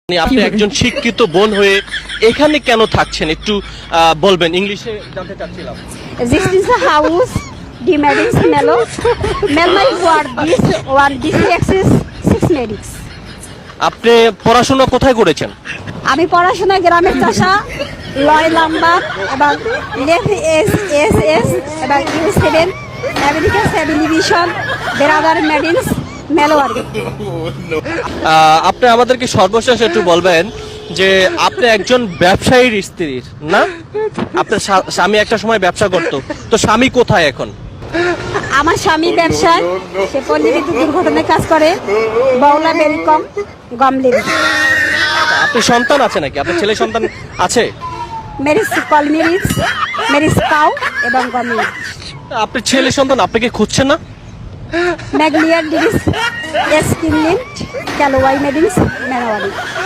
আপনি একজন শিক্ষিত বোন হয়ে এখানে কেন থাকছেন একটু বলবেন, ইংলিশে জানতে চাচ্ছিলাম। This is a house, the medics mellow. Melmai for this one, this axis, 6 medics. আপনি পড়াশোনা কোথায় করেছেন? আমি পড়াশোনা গ্রামের চাষা লয় নাম্বার এবং লেফ এস এস এস এবং ইউ7 আমেরিকা 7 ডিভিশন ব্রাদার মেডিন্স মেলোয়ার। আপনি আমাদেরকে সর্বশেষ একটু বলবেন যে আপনি একজন ব্যবসায়ীর স্ত্রীর না, আপনার স্বামী একটা সময় ব্যবসা করত, তো স্বামী কোথায় এখন? আমার স্বামী ব্যবসায়, সে পল্লী বিদ্যুৎ দুর্ঘটনায় কাজ করে, বউলা বেলকম গমলেবি। আপনি সন্তান আছে নাকি? আপনার ছেলে সন্তান আছে? মেরিস কলমিরিস মেরিস কাউ এবং গমলেবি। আপনি ছেলে সন্তান, আপনাকে খুঁজছেন না? ম্যাগলিয়ার ডিভিস এস কিনলিন্ট ক্যালোয়াই মেডিন্স মেনাওয়ালি।